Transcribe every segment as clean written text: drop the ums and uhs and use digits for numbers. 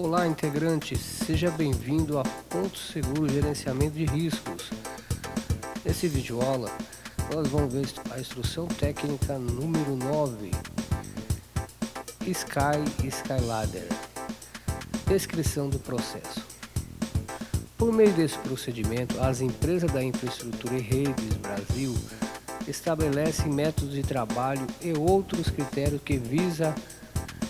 Olá, integrante, seja bem-vindo a Ponto Seguro Gerenciamento de Riscos. Nesse vídeo aula, nós vamos ver a instrução técnica número 9, Skyladder. Descrição do processo. Por meio desse procedimento, as empresas da infraestrutura e redes Brasil estabelecem métodos de trabalho e outros critérios que visam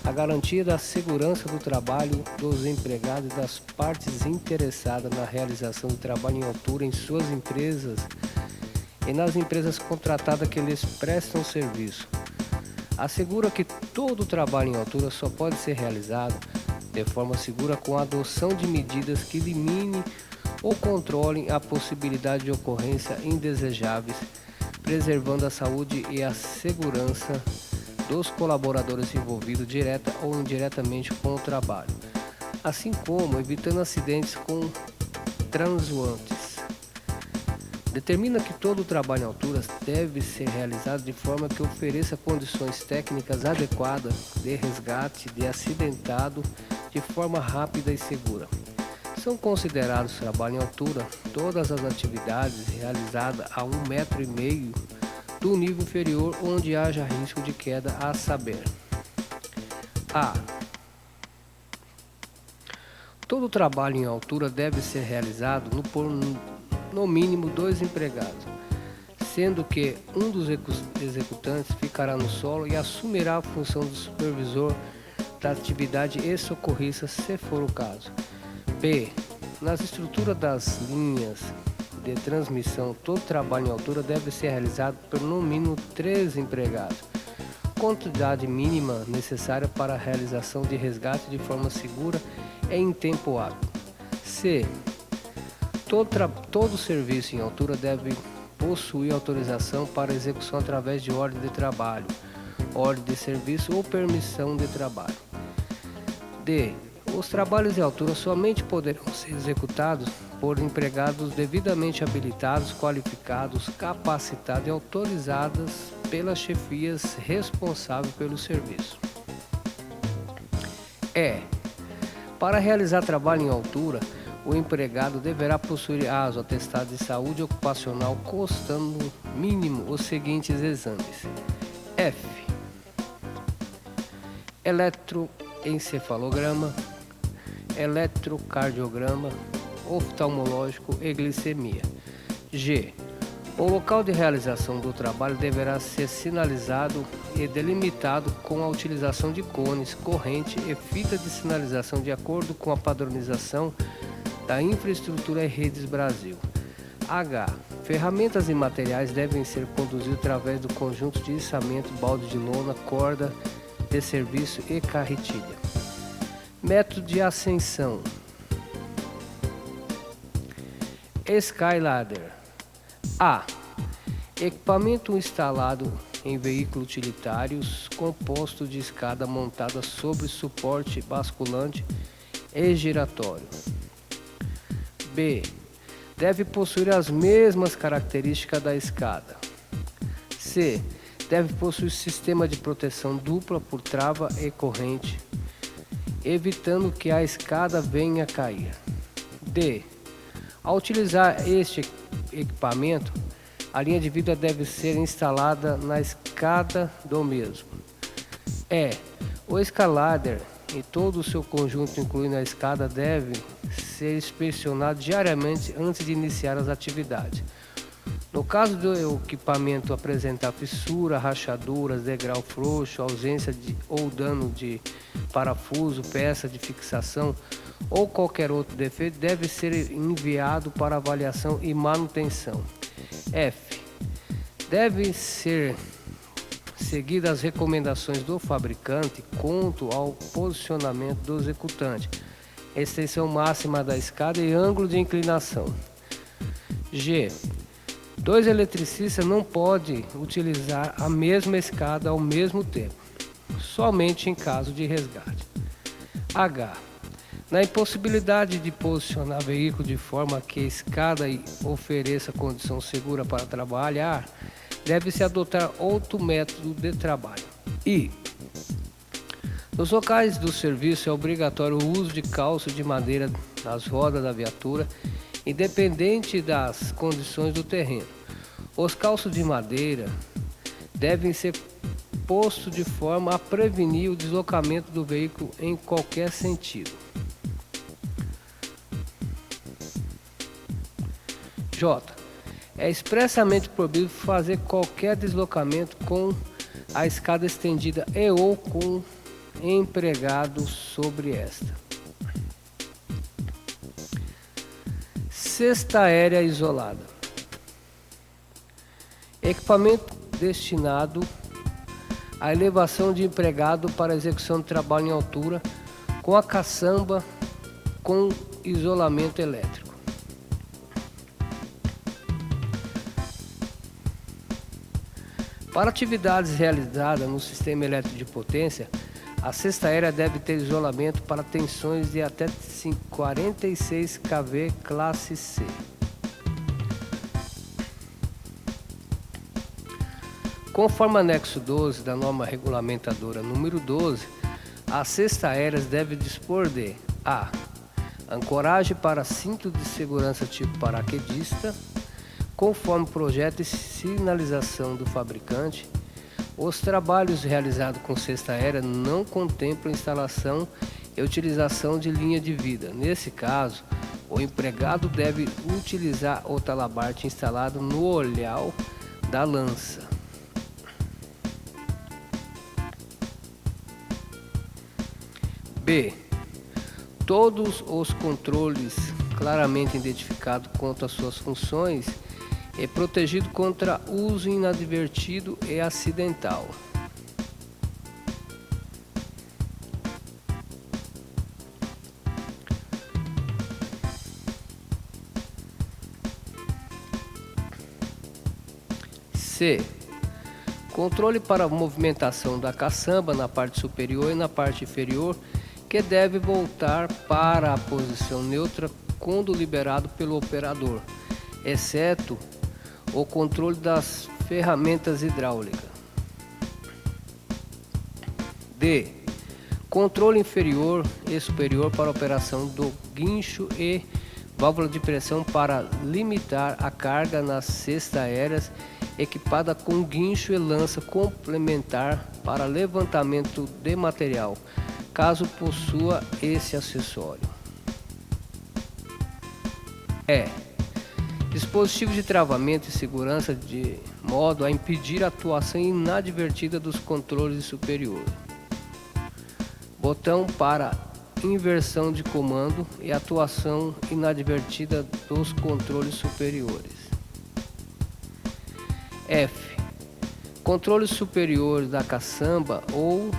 a garantia da segurança do trabalho dos empregados e das partes interessadas na realização do trabalho em altura em suas empresas e nas empresas contratadas que lhes prestam serviço. Assegura que todo o trabalho em altura só pode ser realizado de forma segura com a adoção de medidas que eliminem ou controlem a possibilidade de ocorrência indesejáveis, preservando a saúde e a segurança dos colaboradores envolvidos direta ou indiretamente com o trabalho, assim como evitando acidentes com transuantes. Determina que todo o trabalho em alturas deve ser realizado de forma que ofereça condições técnicas adequadas de resgate de acidentado de forma rápida e segura. São considerados trabalho em altura todas as atividades realizadas a 1,5 metro do nível inferior onde haja risco de queda, a saber: A. Todo trabalho em altura deve ser realizado por no mínimo 2 empregados, sendo que um dos executantes ficará no solo e assumirá a função de supervisor da atividade e socorrista, se for o caso. B. Nas estruturas das linhas de transmissão, todo trabalho em altura deve ser realizado por no mínimo 3 empregados, quantidade mínima necessária para a realização de resgate de forma segura e em tempo hábil. C. Todo serviço em altura deve possuir autorização para execução através de ordem de trabalho, ordem de serviço ou permissão de trabalho. D. Os trabalhos em altura somente poderão ser executados por empregados devidamente habilitados, qualificados, capacitados e autorizados pelas chefias responsáveis pelo serviço. E. Para realizar trabalho em altura, o empregado deverá possuir ASO, atestado de saúde ocupacional, constando no mínimo os seguintes exames: F. Eletroencefalograma, eletrocardiograma, oftalmológico e glicemia. G. O local de realização do trabalho deverá ser sinalizado e delimitado com a utilização de cones, corrente e fita de sinalização de acordo com a padronização da Infraestrutura e Redes Brasil. H. Ferramentas e materiais devem ser conduzidos através do conjunto de içamento, balde de lona, corda de serviço e carretilha. Método de ascensão. Skyladder. A. Equipamento instalado em veículos utilitários composto de escada montada sobre suporte basculante e giratório. B. Deve possuir as mesmas características da escada. C. Deve possuir sistema de proteção dupla por trava e corrente, evitando que a escada venha a cair. D. Ao utilizar este equipamento, a linha de vida deve ser instalada na escada do mesmo. E. O Skyladder e todo o seu conjunto, incluindo a escada, deve ser inspecionado diariamente antes de iniciar as atividades. No caso do equipamento apresentar fissura, rachaduras, degrau frouxo, ausência ou dano de parafuso, peça de fixação ou qualquer outro defeito, deve ser enviado para avaliação e manutenção. F. Deve ser seguidas as recomendações do fabricante quanto ao posicionamento do executante, extensão máxima da escada e ângulo de inclinação. G. 2 eletricistas não podem utilizar a mesma escada ao mesmo tempo, somente em caso de resgate. H. Na impossibilidade de posicionar veículo de forma que a escada ofereça condição segura para trabalhar, deve-se adotar outro método de trabalho. I. Nos locais do serviço é obrigatório o uso de calço de madeira nas rodas da viatura, independente das condições do terreno. Os calços de madeira devem ser postos de forma a prevenir o deslocamento do veículo em qualquer sentido. J. É expressamente proibido fazer qualquer deslocamento com a escada estendida e ou com empregado sobre esta. Cesta aérea isolada. Equipamento destinado à elevação de empregado para execução de trabalho em altura com a caçamba com isolamento elétrico. Para atividades realizadas no sistema elétrico de potência, a cesta aérea deve ter isolamento para tensões de até 46 kV classe C. Conforme anexo 12 da norma regulamentadora número 12, as cestas aéreas devem dispor de a. Ancoragem para cinto de segurança tipo paraquedista, conforme projeto e sinalização do fabricante. Os trabalhos realizados com cesta aérea não contemplam instalação e utilização de linha de vida. Nesse caso, o empregado deve utilizar o talabarte instalado no olhar da lança. B. Todos os controles claramente identificados quanto às suas funções e protegido contra uso inadvertido e acidental. C. Controle para a movimentação da caçamba na parte superior e na parte inferior, que deve voltar para a posição neutra quando liberado pelo operador, exceto o controle das ferramentas hidráulicas. D. Controle inferior e superior para a operação do guincho e válvula de pressão para limitar a carga nas cestas aéreas equipada com guincho e lança complementar para levantamento de material, caso possua esse acessório. Dispositivo de travamento e segurança de modo a impedir a atuação inadvertida dos controles superiores. Botão para inversão de comando e atuação inadvertida dos controles superiores. F. Controles superiores da caçamba ou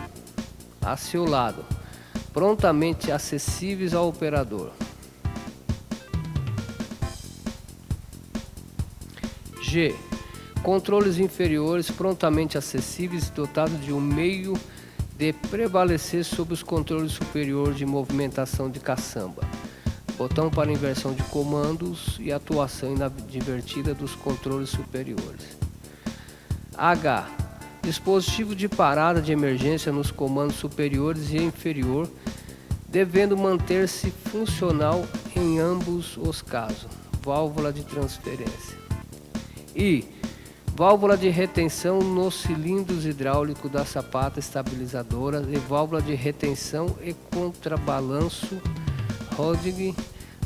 a seu lado, prontamente acessíveis ao operador. G. Controles inferiores prontamente acessíveis, dotados de um meio de prevalecer sobre os controles superiores de movimentação de caçamba. Botão para inversão de comandos e atuação inadvertida dos controles superiores. H. Dispositivo de parada de emergência nos comandos superiores e inferior, devendo manter-se funcional em ambos os casos. Válvula de transferência. I. Válvula de retenção nos cilindros hidráulicos da sapata estabilizadora e válvula de retenção e contrabalanço Roding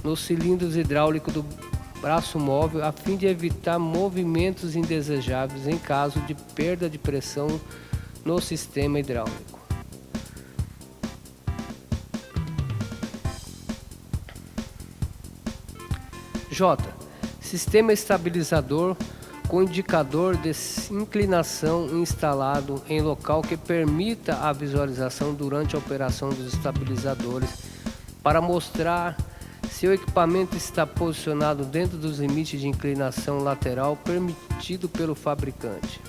nos cilindros hidráulicos do braço móvel, a fim de evitar movimentos indesejáveis em caso de perda de pressão no sistema hidráulico. J. Sistema estabilizador com indicador de inclinação instalado em local que permita a visualização durante a operação dos estabilizadores para mostrar se o equipamento está posicionado dentro dos limites de inclinação lateral permitido pelo fabricante.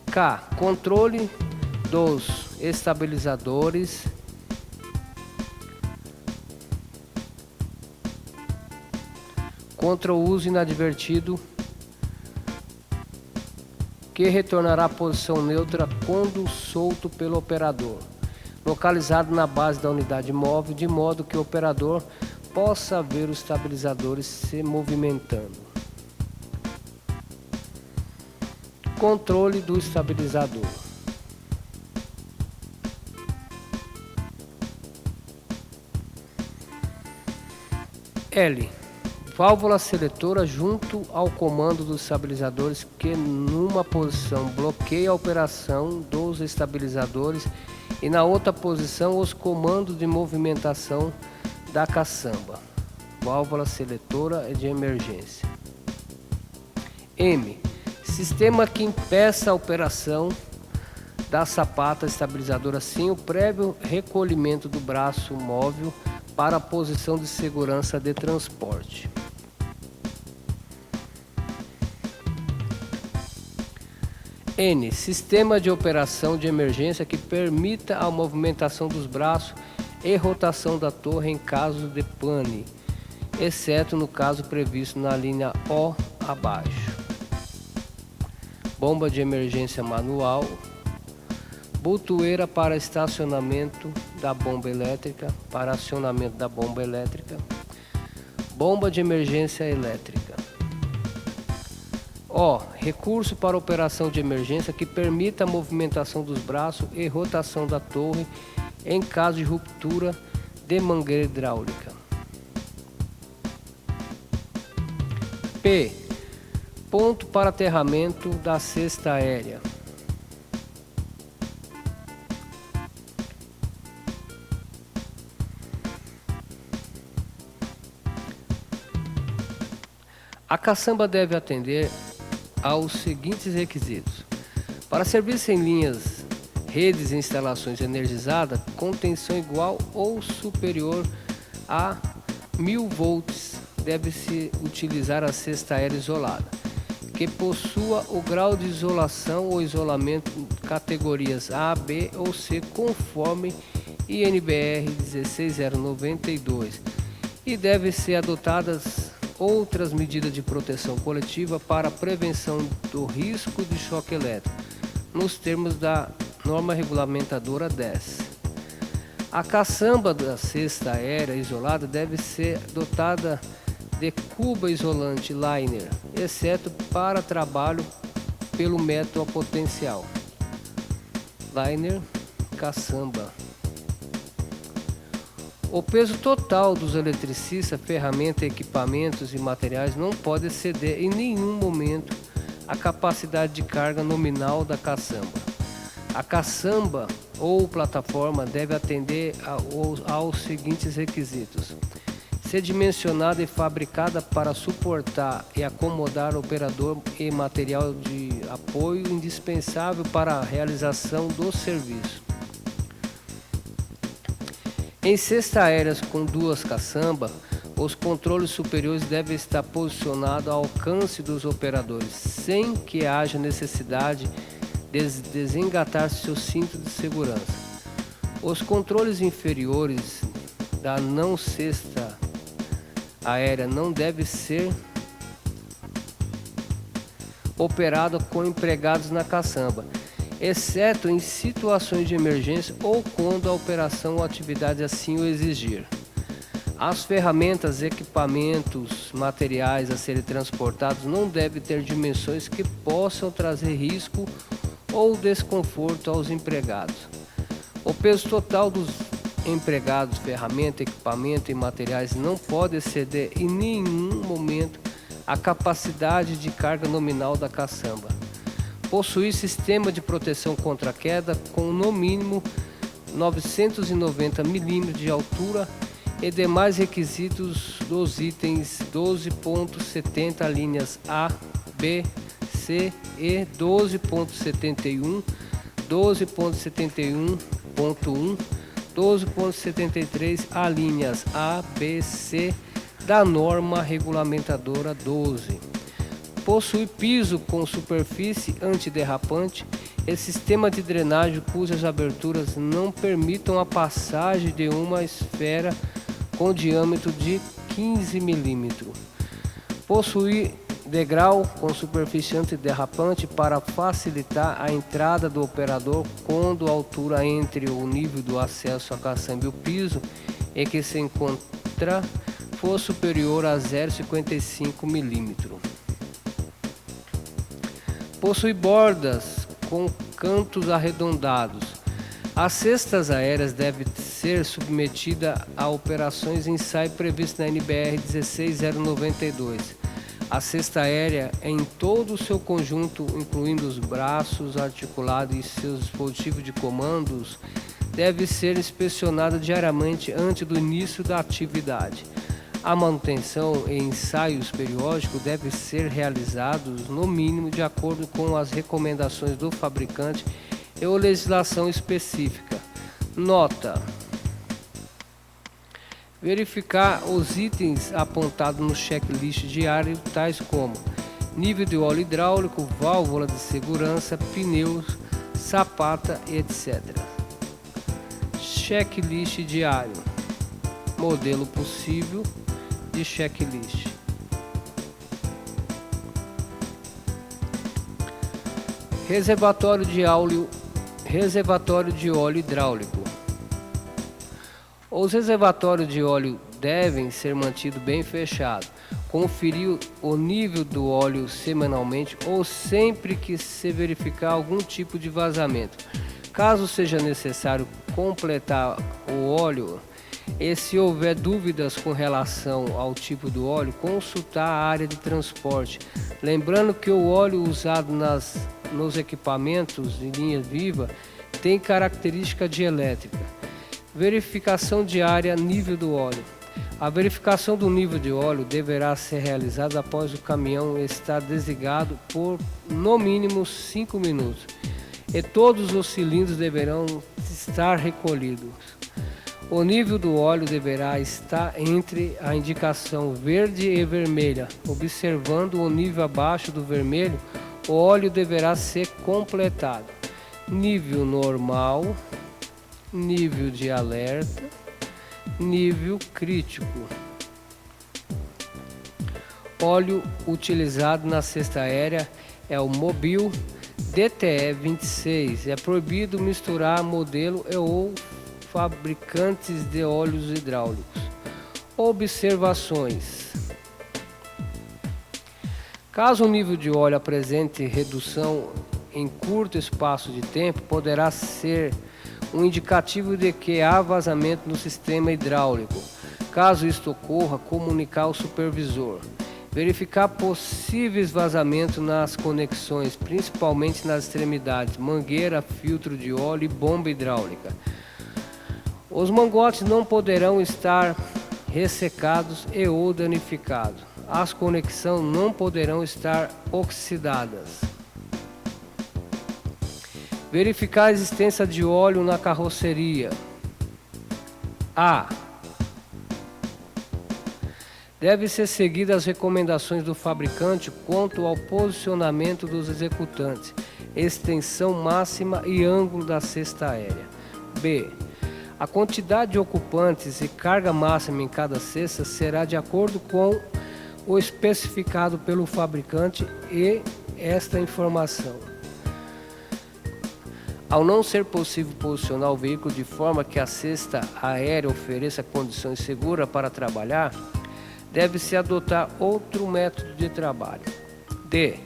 K. Controle dos estabilizadores contra o uso inadvertido que retornará à posição neutra quando solto pelo operador, localizado na base da unidade móvel, de modo que o operador possa ver os estabilizadores se movimentando. Controle do estabilizador. L. Válvula seletora junto ao comando dos estabilizadores que numa posição bloqueia a operação dos estabilizadores e na outra posição os comandos de movimentação da caçamba. Válvula seletora de emergência. M. Sistema que impeça a operação da sapata estabilizadora sem o prévio recolhimento do braço móvel para a posição de segurança de transporte. N. Sistema de operação de emergência que permita a movimentação dos braços e rotação da torre em caso de pane, exceto no caso previsto na linha O abaixo. Bomba de emergência manual. Botoeira para estacionamento da bomba elétrica, para acionamento da bomba elétrica. Bomba de emergência elétrica. O. Recurso para operação de emergência que permita a movimentação dos braços e rotação da torre em caso de ruptura de mangueira hidráulica. P. Ponto para aterramento da cesta aérea. A caçamba deve atender aos seguintes requisitos: para serviço em linhas, redes e instalações energizadas com tensão igual ou superior a 1000 volts, deve-se utilizar a cesta aérea isolada, que possua o grau de isolação ou isolamento categorias A, B ou C, conforme INBR 16092, e deve ser adotadas outras medidas de proteção coletiva para a prevenção do risco de choque elétrico, nos termos da norma regulamentadora 10. A caçamba da cesta aérea isolada deve ser dotada de cuba isolante liner, exceto para trabalho pelo método a potencial. Liner, caçamba. O peso total dos eletricistas, ferramentas, equipamentos e materiais não pode exceder em nenhum momento a capacidade de carga nominal da caçamba. A caçamba ou plataforma deve atender aos seguintes requisitos: ser dimensionada e fabricada para suportar e acomodar operador e material de apoio indispensável para a realização do serviço. Em cestas aéreas com duas caçambas, os controles superiores devem estar posicionados ao alcance dos operadores, sem que haja necessidade de desengatar seu cinto de segurança. Os controles inferiores da não cesta aérea não devem ser operados com empregados na caçamba, exceto em situações de emergência ou quando a operação ou atividade assim o exigir. As ferramentas, equipamentos, materiais a serem transportados não devem ter dimensões que possam trazer risco ou desconforto aos empregados. O peso total dos empregados, ferramentas, equipamento e materiais não pode exceder em nenhum momento a capacidade de carga nominal da caçamba. Possuir sistema de proteção contra queda com no mínimo 990 mm de altura e demais requisitos dos itens 12.70 linhas A, B, C e 12.71, 12.71.1, 12.73 a linhas A, B, C da norma regulamentadora 12. Possui piso com superfície antiderrapante e sistema de drenagem cujas aberturas não permitam a passagem de uma esfera com diâmetro de 15 mm. Possui degrau com superfície antiderrapante para facilitar a entrada do operador quando a altura entre o nível do acesso à caçamba e o piso em que se encontra for superior a 0,55 mm. Possui bordas com cantos arredondados. As cestas aéreas devem ser submetidas a operações em ensaio previsto na NBR 16092. A cesta aérea, em todo o seu conjunto, incluindo os braços articulados e seus dispositivos de comandos, deve ser inspecionada diariamente antes do início da atividade. A manutenção e ensaios periódicos devem ser realizados, no mínimo, de acordo com as recomendações do fabricante e ou legislação específica. Nota: verificar os itens apontados no checklist diário, tais como nível de óleo hidráulico, válvula de segurança, pneus, sapata, etc. Checklist diário. Modelo possível de checklist. Reservatório de óleo hidráulico. Os reservatórios de óleo devem ser mantidos bem fechados. Conferir o nível do óleo semanalmente ou sempre que se verificar algum tipo de vazamento. Caso seja necessário completar o óleo, e se houver dúvidas com relação ao tipo do óleo, consultar a área de transporte. Lembrando que o óleo usado nos equipamentos de linha viva tem característica dielétrica. Verificação diária nível do óleo. A verificação do nível de óleo deverá ser realizada após o caminhão estar desligado por no mínimo 5 minutos e todos os cilindros deverão estar recolhidos. O nível do óleo deverá estar entre a indicação verde e vermelha. Observando o nível abaixo do vermelho, o óleo deverá ser completado. Nível normal, nível de alerta, nível crítico. Óleo utilizado na cesta aérea é o Mobil DTE 26. É proibido misturar modelo e ou fabricantes de óleos hidráulicos. Observações: caso o nível de óleo apresente redução em curto espaço de tempo, poderá ser um indicativo de que há vazamento no sistema hidráulico. Caso isto ocorra, comunicar ao supervisor. Verificar possíveis vazamentos nas conexões, principalmente nas extremidades, mangueira, filtro de óleo e bomba hidráulica. Os mangotes não poderão estar ressecados e ou danificados. As conexões não poderão estar oxidadas. Verificar a existência de óleo na carroceria. A. Deve ser seguidas as recomendações do fabricante quanto ao posicionamento dos executantes, extensão máxima e ângulo da cesta aérea. B. A quantidade de ocupantes e carga máxima em cada cesta será de acordo com o especificado pelo fabricante e esta informação. Ao não ser possível posicionar o veículo de forma que a cesta aérea ofereça condições seguras para trabalhar, deve-se adotar outro método de trabalho. D.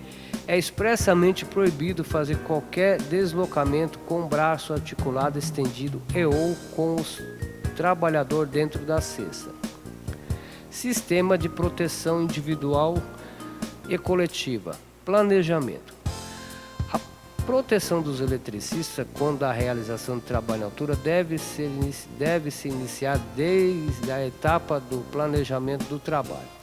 É expressamente proibido fazer qualquer deslocamento com o braço articulado estendido e ou com o trabalhador dentro da cesta. Sistema de proteção individual e coletiva. Planejamento. A proteção dos eletricistas quando a realização do trabalho em altura deve-se iniciar desde a etapa do planejamento do trabalho.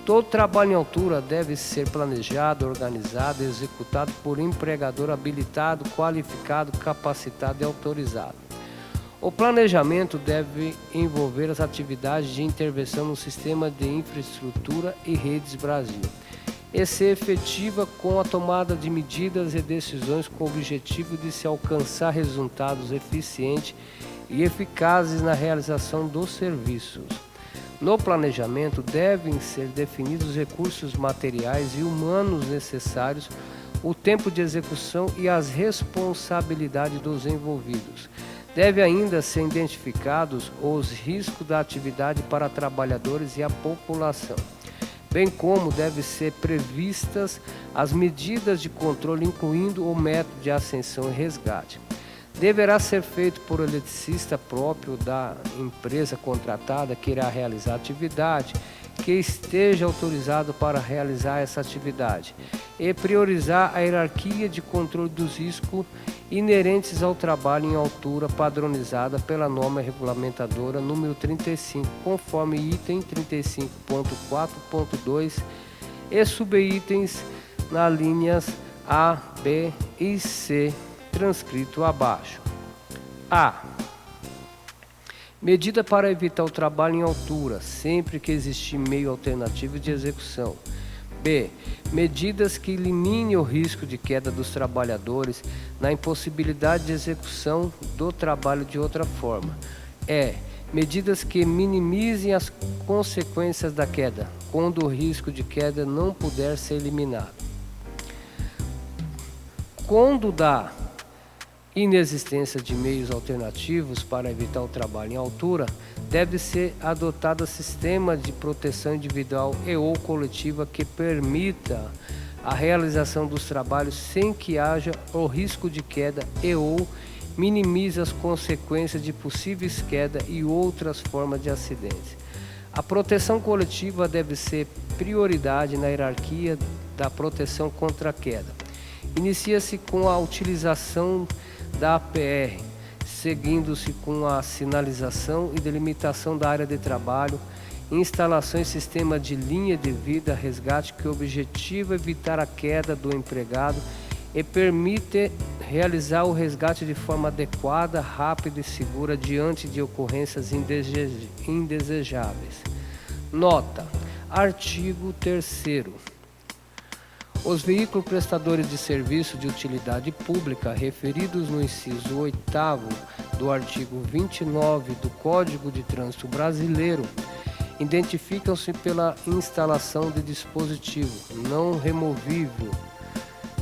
Todo trabalho em altura deve ser planejado, organizado e executado por empregador habilitado, qualificado, capacitado e autorizado. O planejamento deve envolver as atividades de intervenção no sistema de infraestrutura e redes Brasil e ser efetiva com a tomada de medidas e decisões com o objetivo de se alcançar resultados eficientes e eficazes na realização dos serviços. No planejamento devem ser definidos os recursos materiais e humanos necessários, o tempo de execução e as responsabilidades dos envolvidos. Deve ainda ser identificados os riscos da atividade para trabalhadores e a população, bem como devem ser previstas as medidas de controle, incluindo o método de ascensão e resgate. Deverá ser feito por eletricista próprio da empresa contratada que irá realizar a atividade, que esteja autorizado para realizar essa atividade, e priorizar a hierarquia de controle dos riscos inerentes ao trabalho em altura padronizada pela norma regulamentadora número 35, conforme item 35.4.2 e subitens nas linhas A, B e C, transcrito abaixo. A. Medida para evitar o trabalho em altura, sempre que existir meio alternativo de execução. B. Medidas que eliminem o risco de queda dos trabalhadores na impossibilidade de execução do trabalho de outra forma. E. Medidas que minimizem as consequências da queda, quando o risco de queda não puder ser eliminado. Quando da inexistência de meios alternativos para evitar o trabalho em altura, deve ser adotado sistema de proteção individual e ou coletiva que permita a realização dos trabalhos sem que haja o risco de queda e ou minimize as consequências de possíveis quedas e outras formas de acidentes. A proteção coletiva deve ser prioridade na hierarquia da proteção contra a queda. Inicia-se com a utilização da APR, seguindo-se com a sinalização e delimitação da área de trabalho, instalação e sistema de linha de vida, resgate que objetiva evitar a queda do empregado e permite realizar o resgate de forma adequada, rápida e segura diante de ocorrências indesejáveis. Nota: artigo 3º. Os veículos prestadores de serviço de utilidade pública referidos no inciso 8º do artigo 29 do Código de Trânsito Brasileiro identificam-se pela instalação de dispositivo não removível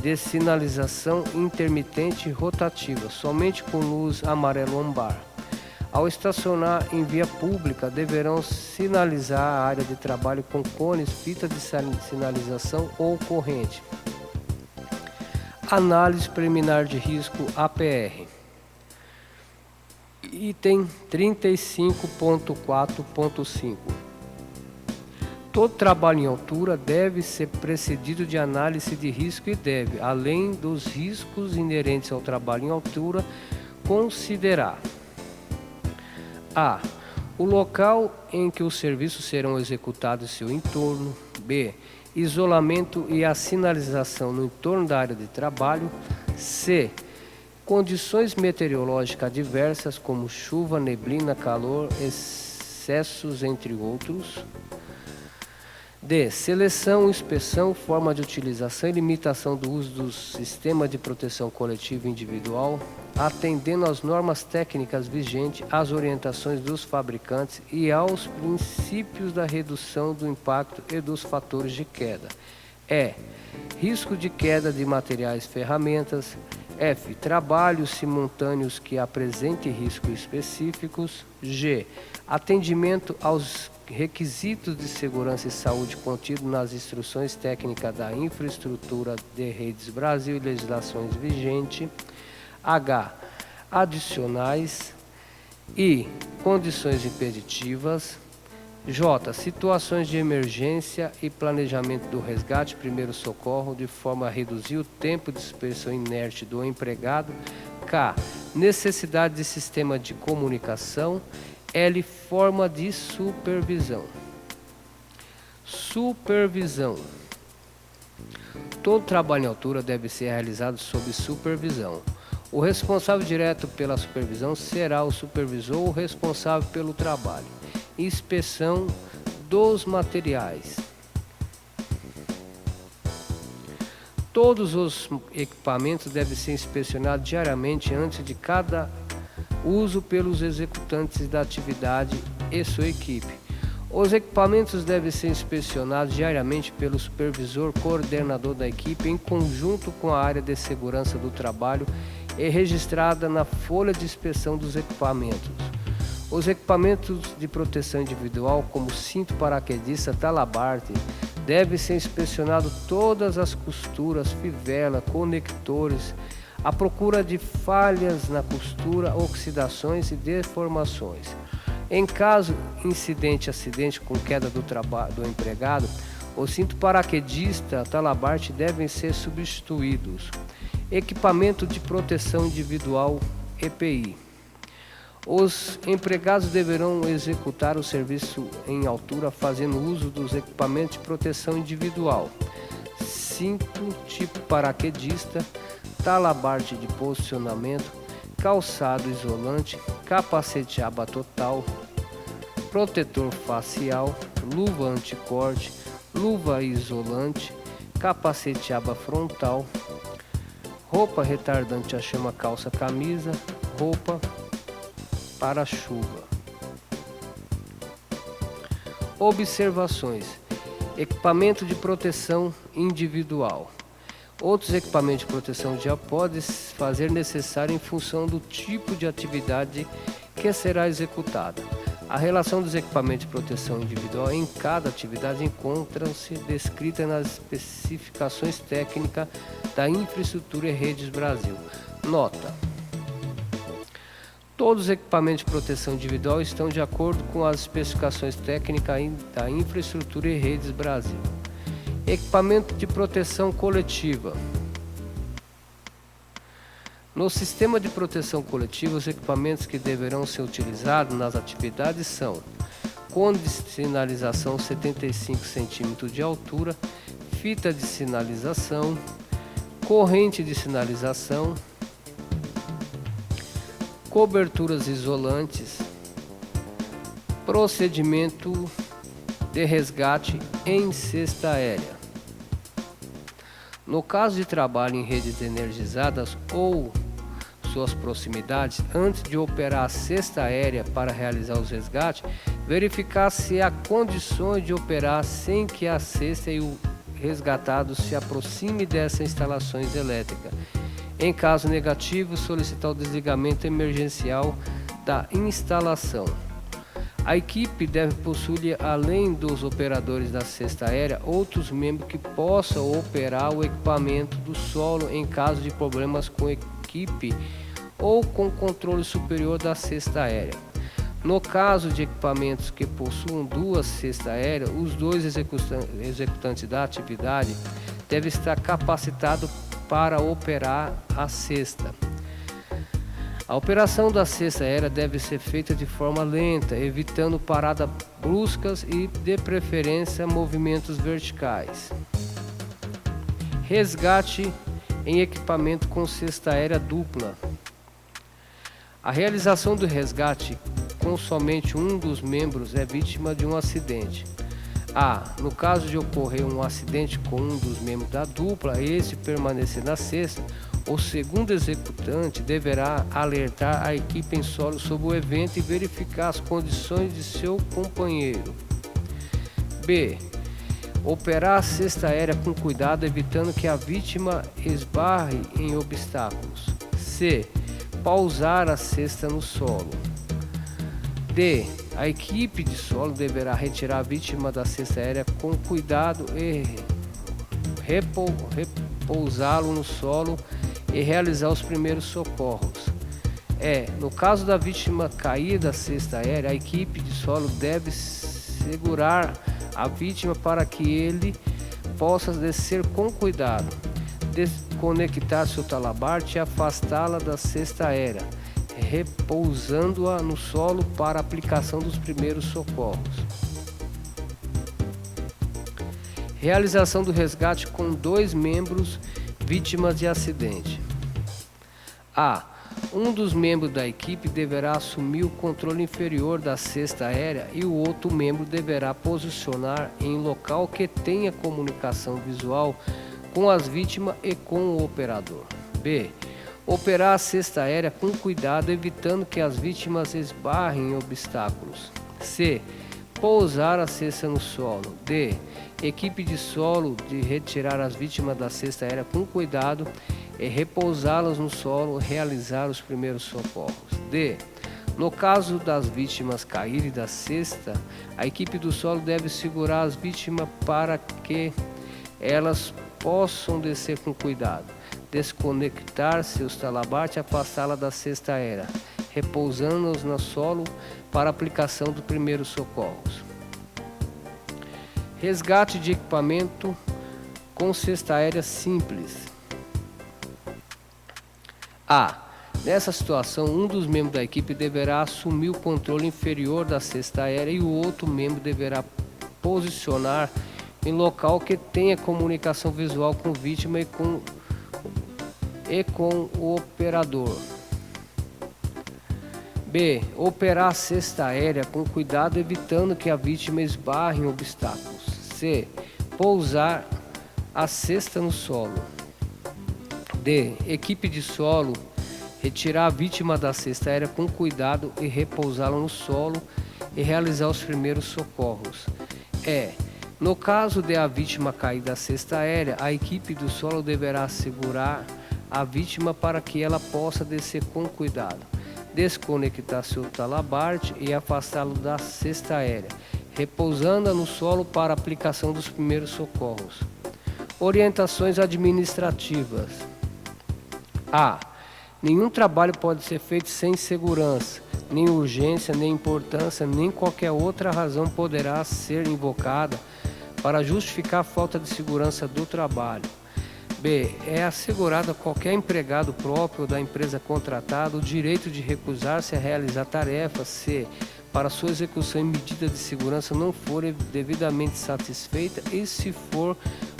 de sinalização intermitente e rotativa, somente com luz amarelo ambar. Ao estacionar em via pública, deverão sinalizar a área de trabalho com cones, fita de sinalização ou corrente. Análise preliminar de risco APR. Item 35.4.5. Todo trabalho em altura deve ser precedido de análise de risco e deve, além dos riscos inerentes ao trabalho em altura, considerar: A. O local em que os serviços serão executados e seu entorno. B. Isolamento e a sinalização no entorno da área de trabalho. C. Condições meteorológicas adversas como chuva, neblina, calor, excessos, entre outros. D. Seleção, inspeção, forma de utilização e limitação do uso do sistema de proteção coletiva e individual, atendendo às normas técnicas vigentes, às orientações dos fabricantes e aos princípios da redução do impacto e dos fatores de queda. E. Risco de queda de materiais e ferramentas. F. Trabalhos simultâneos que apresentem riscos específicos. G. Atendimento aos requisitos de segurança e saúde contidos nas instruções técnicas da Infraestrutura de Redes Brasil e legislações vigentes. H. Adicionais. I. Condições impeditivas. J. Situações de emergência e planejamento do resgate, primeiro socorro, de forma a reduzir o tempo de dispersão inerte do empregado. K. Necessidade de sistema de comunicação. L. Forma de supervisão. Supervisão. Todo trabalho em altura deve ser realizado sob supervisão. O responsável direto pela supervisão será o supervisor ou responsável pelo trabalho. Inspeção dos materiais. Todos os equipamentos devem ser inspecionados diariamente antes de cada uso pelos executantes da atividade e sua equipe. Os equipamentos devem ser inspecionados diariamente pelo supervisor coordenador da equipe em conjunto com a área de segurança do trabalho e registrada na folha de inspeção dos equipamentos. Os equipamentos de proteção individual, como cinto paraquedista, talabarte, devem ser inspecionados todas as costuras, fivela, conectores, à procura de falhas na costura, oxidações e deformações. Em caso acidente com queda do empregado, o cinto paraquedista, talabarte devem ser substituídos. Equipamento de proteção individual, EPI. Os empregados deverão executar o serviço em altura fazendo uso dos equipamentos de proteção individual, cinto tipo paraquedista, talabarte de posicionamento, calçado isolante, capacete aba total, protetor facial, luva anticorte, luva isolante, capacete aba frontal, roupa retardante a chama, calça, camisa, roupa para chuva. Observações: equipamento de proteção individual. Outros equipamentos de proteção individual podem fazer necessário em função do tipo de atividade que será executada. A relação dos equipamentos de proteção individual em cada atividade encontra-se descrita nas especificações técnicas da Infraestrutura e Redes Brasil. Nota: todos os equipamentos de proteção individual estão de acordo com as especificações técnicas da Infraestrutura e Redes Brasil. Equipamento de proteção coletiva. No sistema de proteção coletiva, os equipamentos que deverão ser utilizados nas atividades são cone de sinalização 75 cm de altura, fita de sinalização, corrente de sinalização, coberturas isolantes, procedimento de resgate em cesta aérea. No caso de trabalho em redes energizadas ou suas proximidades, antes de operar a cesta aérea para realizar os resgates, verificar se há condições de operar sem que a cesta e o resgatado se aproxime dessas instalações elétricas. Em caso negativo, solicitar o desligamento emergencial da instalação. A equipe deve possuir, além dos operadores da cesta aérea, outros membros que possam operar o equipamento do solo em caso de problemas com a equipe ou com controle superior da cesta aérea. No caso de equipamentos que possuam duas cestas aéreas, os dois executantes da atividade devem estar capacitados para operar a cesta. A operação da cesta aérea deve ser feita de forma lenta, evitando paradas bruscas e, de preferência, movimentos verticais. Resgate em equipamento com cesta aérea dupla. A realização do resgate com somente um dos membros é vítima de um acidente. No caso de ocorrer um acidente com um dos membros da dupla e esse permanecer na cesta, o segundo executante deverá alertar a equipe em solo sobre o evento e verificar as condições de seu companheiro. B. Operar a cesta aérea com cuidado, evitando que a vítima esbarre em obstáculos. C. Pausar a cesta no solo. D. A equipe de solo deverá retirar a vítima da cesta aérea com cuidado e repousá-lo no solo e realizar os primeiros socorros. No caso da vítima cair da cesta aérea, a equipe de solo deve segurar a vítima para que ele possa descer com cuidado, desconectar seu talabarte e afastá-la da cesta aérea, repousando-a no solo para a aplicação dos primeiros socorros. Realização do resgate com dois membros vítimas de acidente. Um dos membros da equipe deverá assumir o controle inferior da cesta aérea e o outro membro deverá posicionar em local que tenha comunicação visual com as vítimas e com o operador. B. Operar a cesta aérea com cuidado, evitando que as vítimas esbarrem em obstáculos. C. Pousar a cesta no solo. D. Equipe de solo de retirar as vítimas da cesta aérea com cuidado e repousá-las no solo, realizar os primeiros socorros. D. No caso das vítimas caírem da cesta, a equipe do solo deve segurar as vítimas para que elas possam descer com cuidado, desconectar seus talabartes e afastá-la da cesta aérea, repousando-os no solo para aplicação dos primeiros socorros. Resgate de equipamento com cesta aérea simples. A. Nessa situação, um dos membros da equipe deverá assumir o controle inferior da cesta aérea e o outro membro deverá posicionar em local que tenha comunicação visual com a vítima e com o operador. B. Operar a cesta aérea com cuidado, evitando que a vítima esbarre em obstáculos. C. Pousar a cesta no solo. D. Equipe de solo retirar a vítima da cesta aérea com cuidado e repousá-la no solo e realizar os primeiros socorros. E. No caso de a vítima cair da cesta aérea, a equipe do solo deverá segurar a vítima para que ela possa descer com cuidado, desconectar seu talabarte e afastá-lo da cesta aérea, repousando-a no solo para aplicação dos primeiros socorros. Orientações administrativas. A. Nenhum trabalho pode ser feito sem segurança, nem urgência, nem importância, nem qualquer outra razão poderá ser invocada para justificar a falta de segurança do trabalho. B. É assegurado a qualquer empregado próprio da empresa contratada o direito de recusar-se a realizar tarefas se, para sua execução em medida de segurança, não for devidamente satisfeita e se for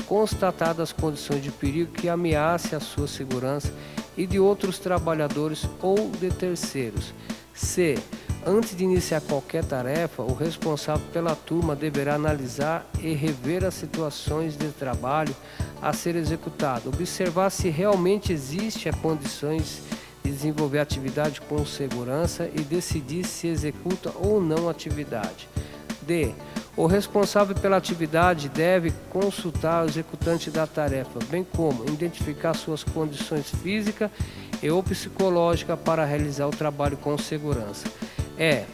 constatadas condições de perigo que ameace a sua segurança e de outros trabalhadores ou de terceiros. C. Antes de iniciar qualquer tarefa, o responsável pela turma deverá analisar e rever as situações de trabalho a ser executado, observar se realmente existem as condições de desenvolver a atividade com segurança e decidir se executa ou não a atividade. D. O responsável pela atividade deve consultar o executante da tarefa, bem como identificar suas condições físicas e ou psicológicas para realizar o trabalho com segurança. E.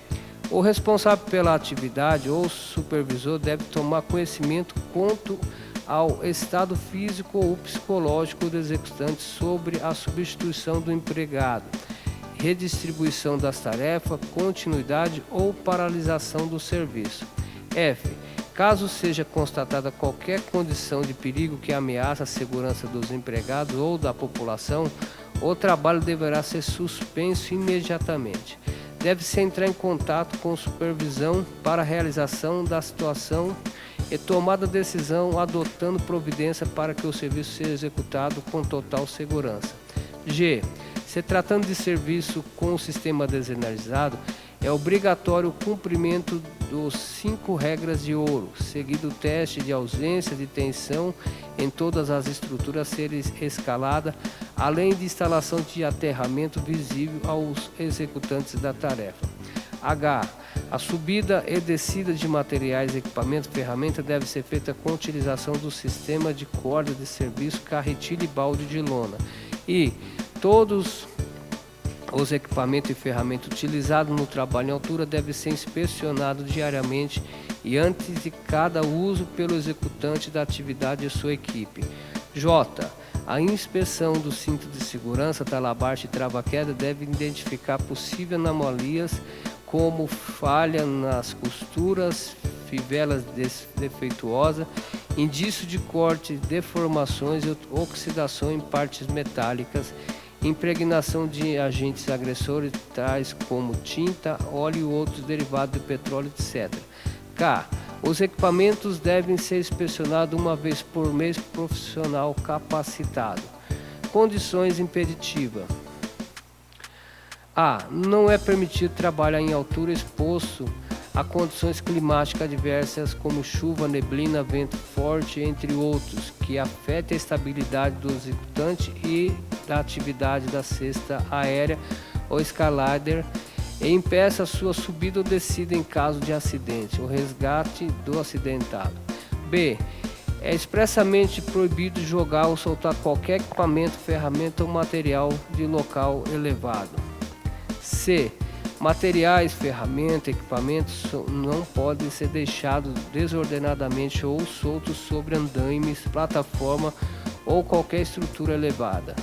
O responsável pela atividade ou supervisor deve tomar conhecimento quanto ao estado físico ou psicológico do executante sobre a substituição do empregado, redistribuição das tarefas, continuidade ou paralisação do serviço. F. Caso seja constatada qualquer condição de perigo que ameaça a segurança dos empregados ou da população, o trabalho deverá ser suspenso imediatamente. Deve-se entrar em contato com supervisão para a realização da situação e tomada a decisão adotando providência para que o serviço seja executado com total segurança. G. Se tratando de serviço com o sistema descentralizado, é obrigatório o cumprimento dos 5 regras de ouro, seguido o teste de ausência de tensão em todas as estruturas a serem escaladas, além de instalação de aterramento visível aos executantes da tarefa. H. A subida e descida de materiais, equipamentos, ferramentas deve ser feita com utilização do sistema de corda de serviço, carretilha e balde de lona. I. Todos os equipamentos e ferramentas utilizados no trabalho em altura devem ser inspecionados diariamente e antes de cada uso pelo executante da atividade e sua equipe. J. A inspeção do cinto de segurança, talabarte e trava-queda deve identificar possíveis anomalias como falha nas costuras, fivelas defeituosas, indício de corte, deformações e oxidação em partes metálicas, impregnação de agentes agressores tais como tinta, óleo e outros derivados de petróleo, etc. K. Os equipamentos devem ser inspecionados uma vez por mês por profissional capacitado. Condições impeditivas. A. Não é permitido trabalhar em altura exposto a condições climáticas adversas como chuva, neblina, vento forte, entre outros, que afetem a estabilidade do executante e da atividade da cesta aérea ou escalader e impeça a sua subida ou descida em caso de acidente, ou resgate do acidentado. B. É expressamente proibido jogar ou soltar qualquer equipamento, ferramenta ou material de local elevado. C. Materiais, ferramentas, equipamentos não podem ser deixados desordenadamente ou soltos sobre andaimes, plataforma ou qualquer estrutura elevada.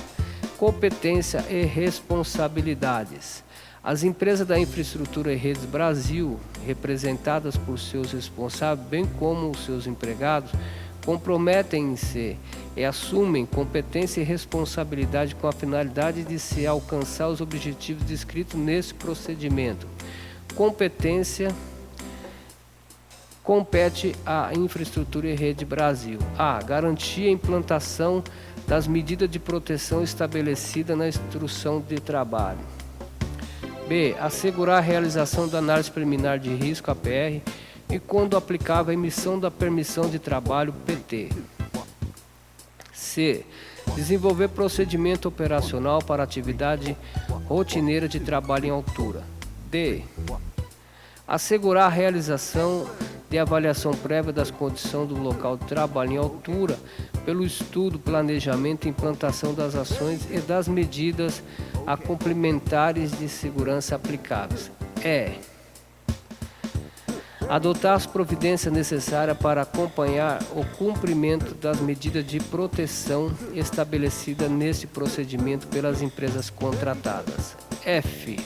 Competência e responsabilidades. As empresas da Infraestrutura e Redes Brasil, representadas por seus responsáveis, bem como os seus empregados, comprometem-se e assumem competência e responsabilidade com a finalidade de se alcançar os objetivos descritos nesse procedimento. Competência compete à Infraestrutura e Rede Brasil. A. Garantir a implantação das medidas de proteção estabelecidas na instrução de trabalho. B. Assegurar a realização da análise preliminar de risco, APR, e, quando aplicável, a emissão da permissão de trabalho, PT. C. Desenvolver procedimento operacional para atividade rotineira de trabalho em altura. D. Assegurar a realização de avaliação prévia das condições do local de trabalho em altura pelo estudo, planejamento e implantação das ações e das medidas a complementares de segurança aplicáveis. E. Adotar as providências necessárias para acompanhar o cumprimento das medidas de proteção estabelecidas neste procedimento pelas empresas contratadas. F.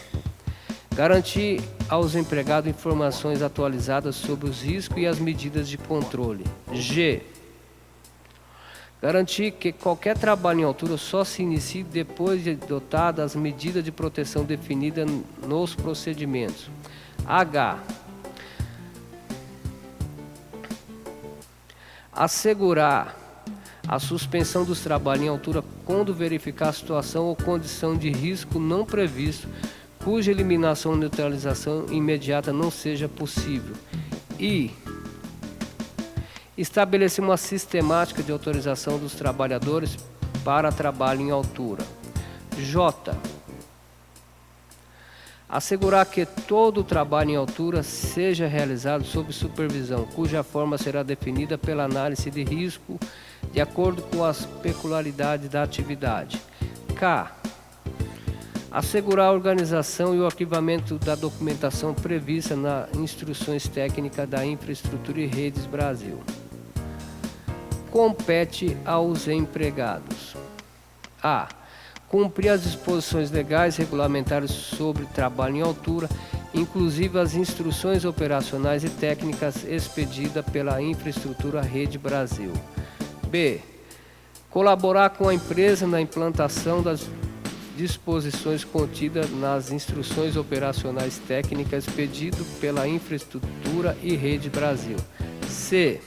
Garantir aos empregados informações atualizadas sobre os riscos e as medidas de controle. G. Garantir que qualquer trabalho em altura só se inicie depois de adotadas as medidas de proteção definidas nos procedimentos. H. Assegurar a suspensão dos trabalhos em altura quando verificar a situação ou condição de risco não previsto, cuja eliminação ou neutralização imediata não seja possível. I. Estabelecer uma sistemática de autorização dos trabalhadores para trabalho em altura. J. Assegurar que todo o trabalho em altura seja realizado sob supervisão, cuja forma será definida pela análise de risco de acordo com as peculiaridades da atividade. K. Assegurar a organização e o arquivamento da documentação prevista nas instruções técnicas da Infraestrutura e Redes Brasil. Compete aos empregados. A. Cumprir as disposições legais e regulamentares sobre trabalho em altura, inclusive as instruções operacionais e técnicas expedidas pela Infraestrutura Rede Brasil. B. Colaborar com a empresa na implantação das disposições contidas nas instruções operacionais técnicas expedidas pela Infraestrutura e Rede Brasil. C.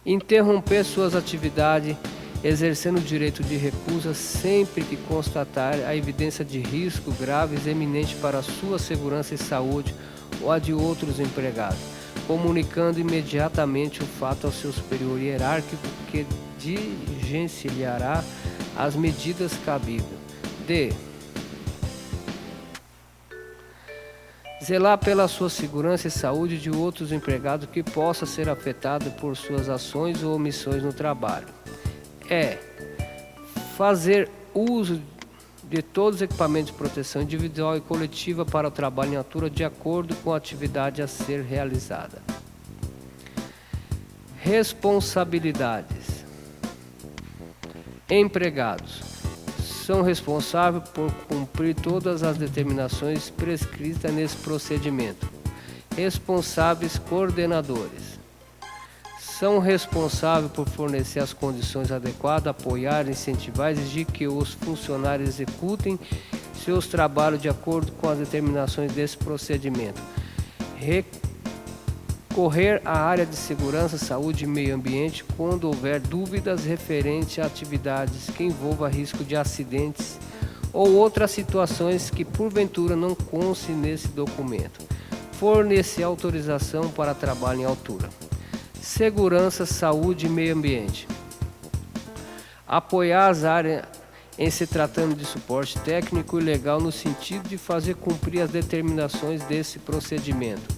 Interromper suas atividades exercendo o direito de recusa sempre que constatar a evidência de risco graves eminente para a sua segurança e saúde ou a de outros empregados, comunicando imediatamente o fato ao seu superior hierárquico, que diligenciará as medidas cabíveis. D. Zelar pela sua segurança e saúde de outros empregados que possa ser afetado por suas ações ou omissões no trabalho. E. Fazer uso de todos os equipamentos de proteção individual e coletiva para o trabalho em altura de acordo com a atividade a ser realizada. Responsabilidades. Empregados são responsáveis por cumprir todas as determinações prescritas nesse procedimento. Responsáveis coordenadores são responsáveis por fornecer as condições adequadas, apoiar, incentivar e exigir que os funcionários executem seus trabalhos de acordo com as determinações desse procedimento. Recorrer à área de segurança, saúde e meio ambiente quando houver dúvidas referentes a atividades que envolvam risco de acidentes ou outras situações que porventura não constem nesse documento. Fornecer autorização para trabalho em altura. Segurança, saúde e meio ambiente. Apoiar as áreas em se tratando de suporte técnico e legal no sentido de fazer cumprir as determinações desse procedimento.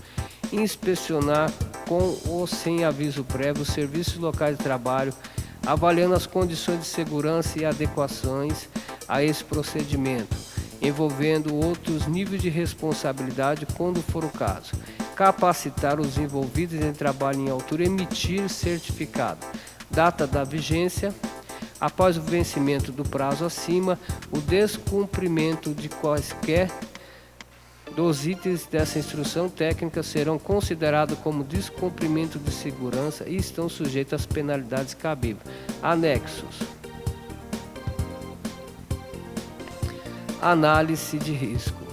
Inspecionar com ou sem aviso prévio os serviços locais de trabalho, avaliando as condições de segurança e adequações a esse procedimento, envolvendo outros níveis de responsabilidade quando for o caso. Capacitar os envolvidos em trabalho em altura, emitir certificado. Data da vigência. Após o vencimento do prazo acima, o descumprimento de quaisquer dos itens dessa instrução técnica serão considerados como descumprimento de segurança e estão sujeitos às penalidades cabíveis. Anexos. Análise de risco.